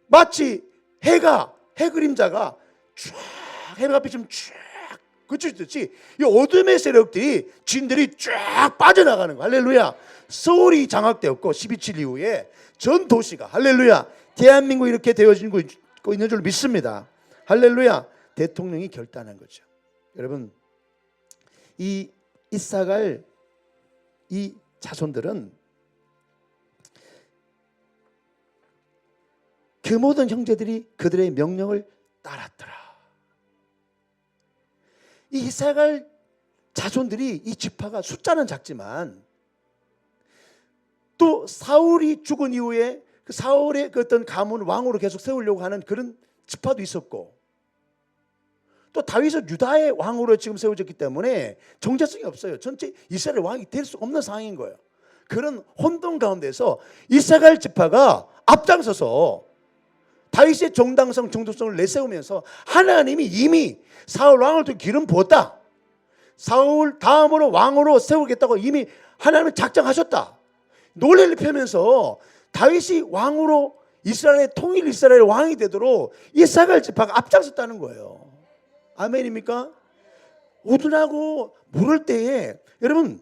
Speaker 1: 마치 해 그림자가 쫙 해가 좀 쫙 그쳐지듯이 이 어둠의 세력들이 진들이 쫙 빠져나가는 거. 할렐루야. 서울이 장악되었고 12.7 이후에 전 도시가 할렐루야 대한민국이 이렇게 되어지고 있는 줄 믿습니다. 할렐루야. 대통령이 결단한 거죠. 여러분 이 이사갈 이 자손들은 그 모든 형제들이 그들의 명령을 따랐더라. 이 이사갈 자손들이 이 지파가 숫자는 작지만 또 사울이 죽은 이후에 그 사울의 그 어떤 가문 왕으로 계속 세우려고 하는 그런 지파도 있었고 또 다윗은 유다의 왕으로 지금 세워졌기 때문에 정체성이 없어요. 전체 이스라엘 왕이 될 수 없는 상황인 거예요. 그런 혼돈 가운데서 이사갈 지파가 앞장서서 다윗의 정당성, 정도성을 내세우면서 하나님이 이미 사울 왕을 또 기름 부었다. 사울 다음으로 왕으로 세우겠다고 이미 하나님은 작정하셨다. 노래를 펴면서 다윗이 왕으로 이스라엘의 통일 이스라엘 왕이 되도록 이사갈 지파가 앞장섰다는 거예요. 아멘입니까? 오둔하고 모를 때에 여러분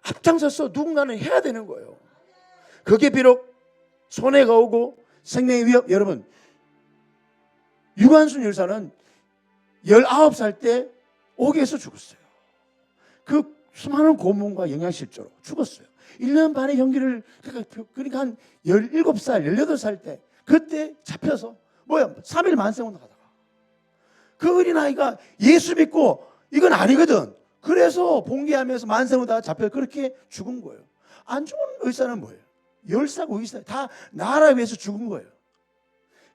Speaker 1: 앞장서서 누군가는 해야 되는 거예요. 그게 비록 손해가 오고 생명의 위협. 여러분 유관순 열사는 19살 때 옥에서 죽었어요. 그 수많은 고문과 영양실조로 죽었어요. 1년 반의 형기를 그러니까 한 17살, 18살 때 그때 잡혀서 3일 만세운동 하다가 그 어린아이가 예수 믿고 이건 아니거든. 그래서 봉기하면서 만세운동 잡혀 그렇게 죽은 거예요. 안 죽은 의사는 뭐예요? 열사고 의사 다 나라 위해서 죽은 거예요.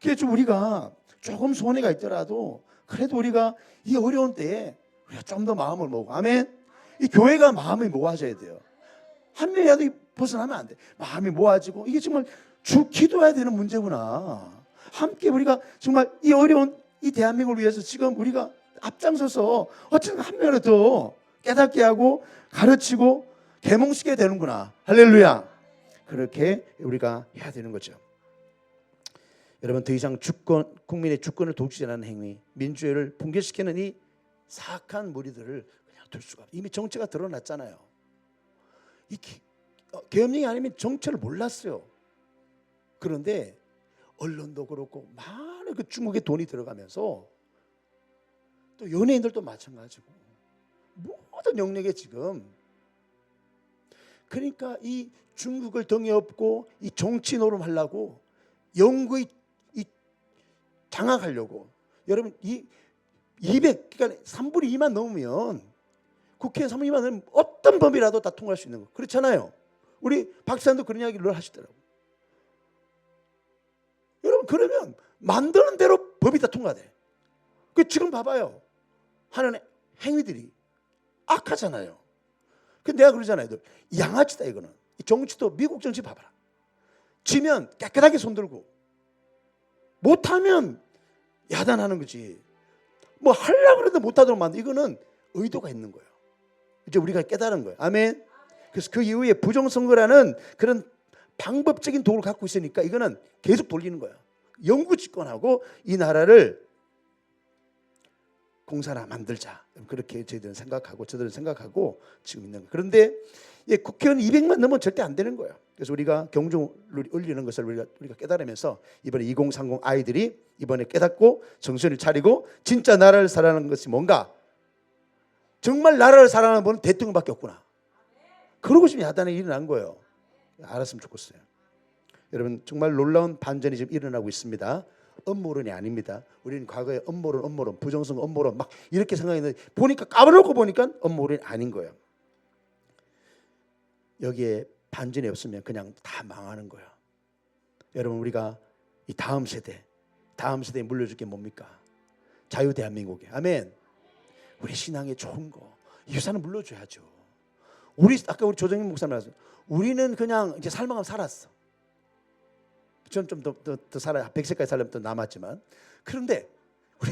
Speaker 1: 그래서 좀 우리가 조금 손해가 있더라도 그래도 우리가 이 어려운 때에 우리가 좀 더 마음을 모으고 아멘. 이 교회가 마음이 모아져야 돼요. 한 명이라도 벗어나면 안 돼. 마음이 모아지고 이게 정말 기도해야 되는 문제구나. 함께 우리가 정말 이 어려운 이 대한민국을 위해서 지금 우리가 앞장서서 어쨌든 한 명이라도 더 깨닫게 하고 가르치고 계몽시켜야 되는구나. 할렐루야. 그렇게 우리가 해야 되는 거죠. 여러분 더 이상 국민의 주권을 독주하는 행위, 민주주의를 붕괴시키는 이 사악한 무리들을 그냥 둘 수가 없어요. 이미 정체가 드러났잖아요. 이 계엄령이 아니면 정체를 몰랐어요. 그런데 언론도 그렇고 많은 그 중국에 돈이 들어가면서 또 연예인들도 마찬가지고 모든 영역에 지금 그러니까 이 중국을 등에 업고 이 정치 노름하려고 영구히 이 장악하려고 여러분 이 200 그러니까 3분의 2만 넘으면 국회 3분의 2만 넘으면 어떤 법이라도 다 통과할 수 있는 거 그렇잖아요. 우리 박사님도 그런 이야기를 늘 하시더라고요. 여러분 그러면 만드는 대로 법이 다 통과돼. 그 지금 봐봐요. 하는 행위들이 악하잖아요. 그 내가 그러잖아요. 양아치다 이거는. 이 정치도 미국 정치 봐봐라. 지면 깨끗하게 손들고 못하면 야단하는 거지. 뭐 하려고 그래도 못하도록 만든 이거는 의도가 있는 거예요. 이제 우리가 깨달은 거예요. 아멘. 그래서 그 이후에 부정선거라는 그런 방법적인 도구를 갖고 있으니까 이거는 계속 돌리는 거예요. 영구 집권하고 이 나라를 공사나 만들자. 그렇게 저희들은 생각하고 저들은 생각하고 지금 있는 거예요. 그런데 국회의원 200만 넘으면 절대 안 되는 거예요. 그래서 우리가 경종을 울리는 것을 우리가 깨달으면서 이번에 2030 아이들이 이번에 깨닫고 정신을 차리고 진짜 나라를 사랑하는 것이 뭔가 정말 나라를 사랑하는 분은 대통령밖에 없구나. 그러고 지금 야단이 일어난 거예요. 알았으면 좋겠어요. 여러분 정말 놀라운 반전이 지금 일어나고 있습니다. 음모론이 아닙니다. 우리는 과거에 음모론, 부정선거 음모론 막 이렇게 생각했는데 보니까 까봐놓고 보니까 음모론이 아닌 거예요. 여기에 반전이 없으면 그냥 다 망하는 거예요. 여러분 우리가 이 다음 세대에 물려줄 게 뭡니까? 자유 대한민국에 아멘. 우리 신앙에 좋은 거 유산을 물려줘야죠. 아까 우리 조정인 목사님 말씀 우리는 그냥 이제 살만하면 살았어. 전 좀 더 살아야 100세까지 살려면 더 남았지만 그런데 우리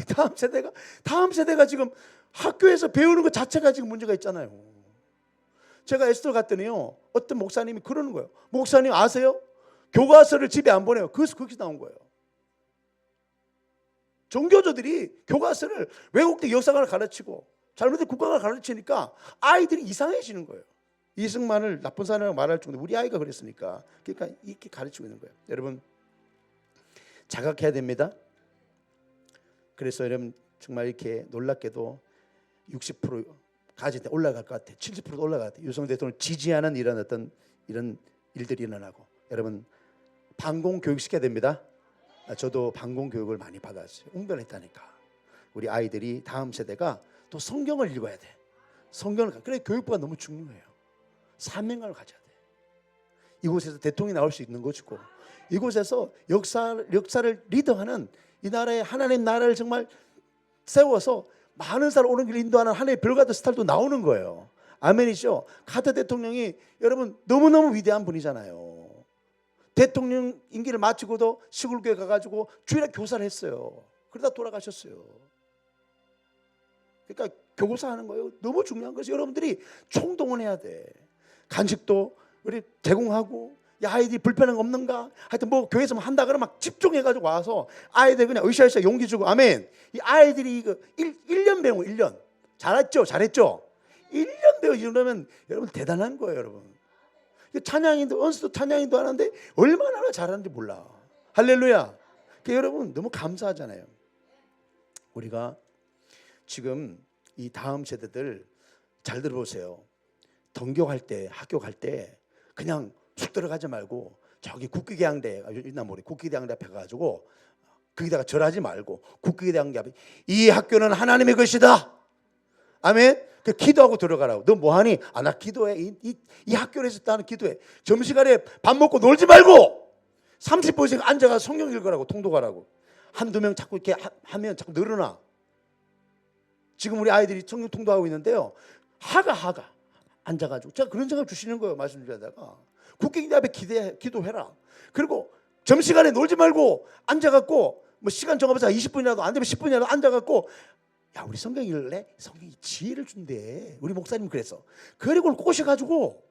Speaker 1: 다음 세대가 지금 학교에서 배우는 것 자체가 지금 문제가 있잖아요. 제가 에스더 갔더니요 어떤 목사님이 그러는 거예요. 목사님 아세요? 교과서를 집에 안 보내요. 그래서 거기서 나온 거예요. 종교조들이 교과서를 외국대 역사관을 가르치고 잘못된 국가관을 가르치니까 아이들이 이상해지는 거예요. 이승만을 나쁜 사람이라고 말할 정도 우리 아이가 그랬으니까 그러니까 이렇게 가르치고 있는 거예요. 여러분 자각해야 됩니다. 그래서 여러분 정말 이렇게 놀랍게도 60%까지 올라갈 것 같아. 70%도 올라갈 것 같아. 윤석열 대통령을 지지하는 이런 일들이 일어나고 여러분 반공 교육 시켜야 됩니다. 저도 반공 교육을 많이 받았어요. 웅변했다니까. 우리 아이들이 다음 세대가 또 성경을 읽어야 돼. 그래 교육부가 너무 중요해요. 사명감을 가져야 돼. 이곳에서 대통령이 나올 수 있는 것이고 이곳에서 역사를 리더하는 이 나라의 하나님 나라를 정말 세워서 많은 사람 오는 길 인도하는 하나의 별같은 스타일도 나오는 거예요. 아멘이죠. 카터 대통령이 여러분 너무너무 위대한 분이잖아요. 대통령 임기를 마치고도 시골교회 가가지고 주일에 교사를 했어요. 그러다 돌아가셨어요. 그러니까 교사하는 거예요. 너무 중요한 것이 여러분들이 총동원해야 돼. 간식도 우리 제공하고 야 아이들이 불편한 거 없는가? 하여튼 뭐 교회에서 뭐 한다 그러면 막 집중해가지고 와서 아이들 그냥 으쌰으쌰 용기 주고 아멘. 이 아이들이 이거 1년 배우고 1년 잘했죠? 1년 배우려면 여러분 대단한 거예요 여러분. 찬양인도 언스도 찬양인도 하는데 얼마나 잘하는지 몰라. 할렐루야. 그러니까 여러분 너무 감사하잖아요. 우리가 지금 이 다음 세대들 잘 들어보세요. 등교할 때, 학교 갈 때 그냥 쑥 들어가지 말고 저기 국기계양대 있나 모르 국기계양대 앞에 가가지고 거기다가 절하지 말고 국기계양대 앞에 이 학교는 하나님의 것이다. 아멘. 그 기도하고 들어가라고. 너 뭐하니? 아, 나 기도해. 이 학교에서 나는 기도해. 점심시간에 밥 먹고 놀지 말고 30분씩 앉아가 성경 읽으라고, 통독하라고. 한두 명 자꾸 이렇게 하면 자꾸 늘어나. 지금 우리 아이들이 성경 통독하고 있는데요. 하가 앉아가지고 제가 그런 생각 주시는 거예요. 말씀 드리다가 국기계 앞에 기도해라. 그리고 점심시간에 놀지 말고 앉아갖고 뭐 시간 정해서 20분이라도 안 되면 10분이라도 앉아갖고 야, 우리 성경 읽을래? 성경이 지혜를 준대. 우리 목사님 그랬어. 그리고 꼬셔가지고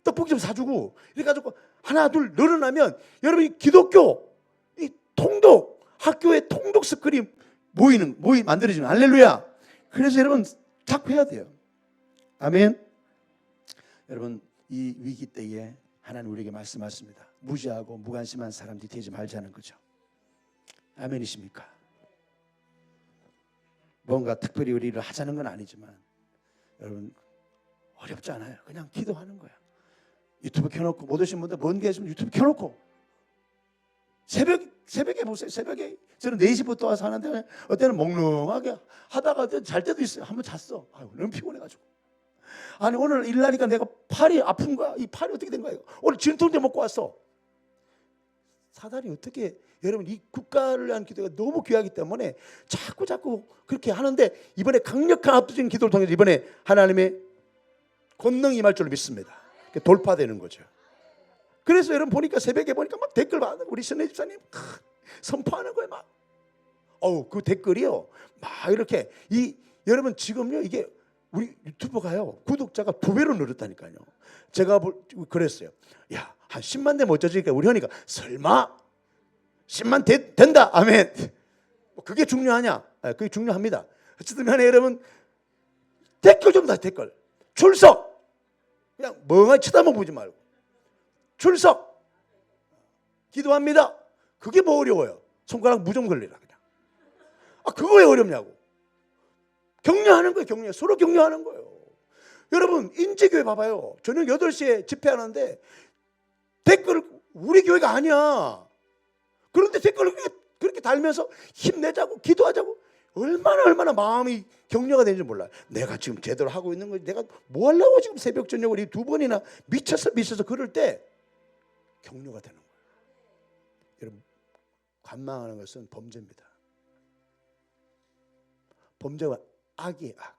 Speaker 1: 떡볶이 좀 사주고 이래가지고 하나 둘 늘어나면 여러분이 기독교 이 통독 학교에 통독 스크림 모이 만들어지는 할렐루야. 그래서 여러분 자꾸 해야 돼요. 아멘. 여러분 이 위기 때에 하나님 우리에게 말씀하십니다. 무지하고 무관심한 사람들이 되지 말자는 거죠. 아멘이십니까? 뭔가 특별히 우리를 하자는 건 아니지만 여러분 어렵지 않아요. 그냥 기도하는 거야. 유튜브 켜놓고 못 오신 분들 먼 게 있으면 유튜브 켜놓고 새벽에 보세요. 새벽에 저는 4시부터 와서 하는데 어때는 몽롱하게 하다가 잘 때도 있어요. 한번 잤어. 아유, 너무 피곤해가지고. 아니 오늘 일나니까 내가 팔이 아픈 거야. 이 팔이 어떻게 된 거야? 오늘 진통제 먹고 왔어. 사단이 어떻게 여러분 이 국가를 위한 기도가 너무 귀하기 때문에 자꾸 그렇게 하는데 이번에 강력한 압도적인 기도를 통해서 이번에 하나님의 권능이 임할 줄로 믿습니다. 돌파되는 거죠. 그래서 여러분 보니까 새벽에 보니까 막 댓글 받는 우리 신혜 집사님 선포하는 거예요 막. 그 댓글이요 막 이렇게 여러분 지금요 이게 우리 유튜버가요 구독자가 2배로 늘었다니까요. 제가 그랬어요. 야, 한 10만 되면 어쩌지니까 우리 하니까 설마 10만 된다. 아멘. 그게 중요하냐? 그게 중요합니다. 어쨌든 간에 여러분 댓글 좀 다 댓글 출석 그냥 멍하니 쳐다만 보지 말고 출석 기도합니다. 그게 뭐 어려워요? 손가락 무좀 걸리라 그냥. 그거 왜 어렵냐고. 격려하는 거예요. 격려. 서로 격려하는 거예요. 여러분 인재교회 봐봐요. 저녁 8시에 집회하는데 댓글 우리 교회가 아니야. 그런데 댓글을 그렇게 달면서 힘내자고 기도하자고 얼마나 마음이 격려가 되는지 몰라요. 내가 지금 제대로 하고 있는 거지. 내가 뭐 하려고 지금 새벽 저녁을 2번이나 미쳐서 그럴 때 격려가 되는 거예요. 여러분 관망하는 것은 범죄입니다. 범죄와 악이에요. 악.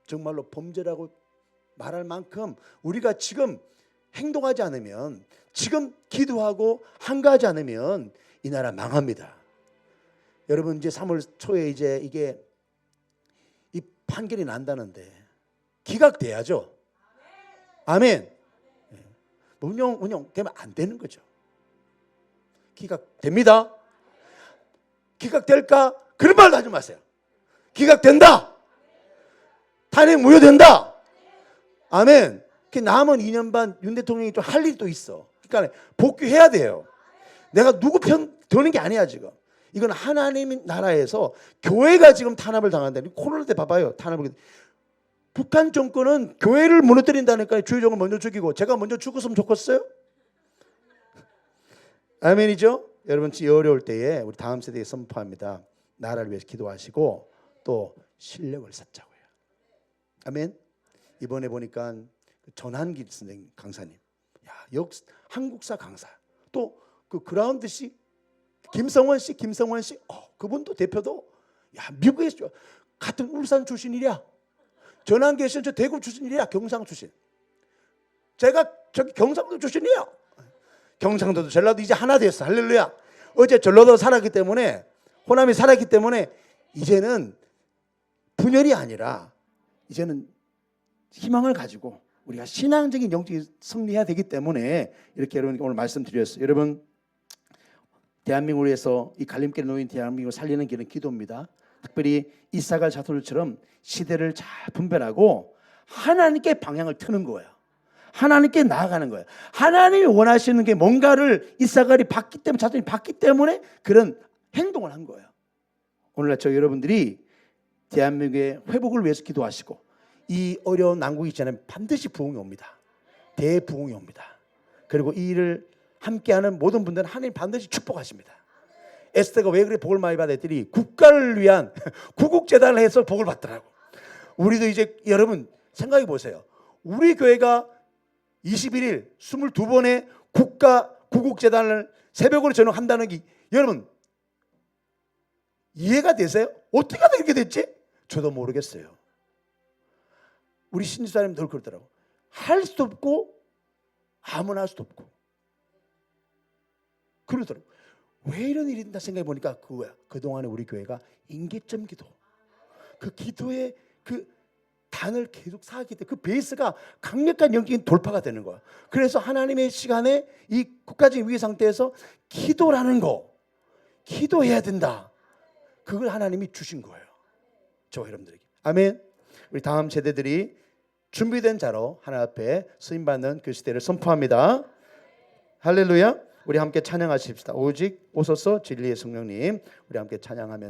Speaker 1: 정말로 범죄라고 말할 만큼 우리가 지금 행동하지 않으면 지금 기도하고 한가하지 않으면 이 나라 망합니다. 여러분 이제 3월 초에 이제 이게 이 판결이 난다는데 기각돼야죠. 아멘. 운영 되면 안 되는 거죠. 기각됩니다. 기각될까? 그런 말도 하지 마세요. 기각된다. 탄핵 무효된다. 아멘. 남은 2년 반 윤 대통령이 또 할 일이 또 있어. 그러니까 복귀해야 돼요. 내가 누구 편 드는 게 아니야 지금. 이건 하나님 나라에서 교회가 지금 탄압을 당한다. 코로나 때 봐봐요. 탄압을. 북한 정권은 교회를 무너뜨린다니까요. 주의종을 먼저 죽이고 제가 먼저 죽었으면 좋겠어요? 아멘이죠? 여러분 이 어려울 때에 우리 다음 세대에 선포합니다. 나라를 위해서 기도하시고 또 실력을 쌓자고요. 아멘. 이번에 보니까 전한길 선생님 강사님, 야, 한국사 강사, 또 그 그라운드 씨 김성원 씨, 그분도 대표도 미국에서 같은 울산 출신이랴. 전한길 씨는 저 대구 출신이랴. 경상 출신. 제가 저기 경상도 출신이에요. 경상도도 전라도 이제 하나 됐어. 할렐루야. 어제 전라도 살았기 때문에 호남이 살았기 때문에 이제는 분열이 아니라 이제는 희망을 가지고 우리가 신앙적인 영적인 승리해야 되기 때문에 이렇게 여러분께 오늘 말씀드렸어요. 여러분 대한민국을 위해서 이 갈림길에 놓인 대한민국을 살리는 길은 기도입니다. 특별히 이사갈 자손들처럼 시대를 잘 분별하고 하나님께 방향을 트는 거예요. 하나님께 나아가는 거예요. 하나님이 원하시는 게 뭔가를 이사갈이 봤기 때문에 자손이 봤기 때문에 그런 행동을 한 거예요. 오늘날 저 여러분들이 대한민국의 회복을 위해서 기도하시고 이 어려운 난국이 지나면 반드시 부흥이 옵니다. 대부흥이 옵니다. 그리고 이 일을 함께하는 모든 분들은 하나님 반드시 축복하십니다. 에스더가 왜 그렇게 복을 많이 받았더니 국가를 위한 구국재단을 해서 복을 받더라고. 우리도 이제 여러분 생각해 보세요. 우리 교회가 21일 22번의 국가 구국재단을 새벽으로 전역한다는 게 여러분 이해가 되세요? 어떻게 하다 이렇게 됐지? 저도 모르겠어요. 우리 신집사님 늘 그러더라고. 할 수도 없고 아무나 할 수도 없고 그러더라고. 왜 이런 일이 있나 생각해 보니까 그거야. 그동안에 우리 교회가 인기점 기도, 그 기도의 그 단을 계속 쌓았기 때문에 그 베이스가 강력한 영적인 돌파가 되는 거야. 그래서 하나님의 시간에 이 국가적인 위기 상태에서 기도라는 거, 기도해야 된다. 그걸 하나님이 주신 거예요. 저와 여러분들에게. 아멘. 우리 다음 세대들이 준비된 자로 하나님 앞에 쓰임받는 그 시대를 선포합니다. 할렐루야. 우리 함께 찬양하십시다. 오직 오소서 진리의 성령님. 우리 함께 찬양하면서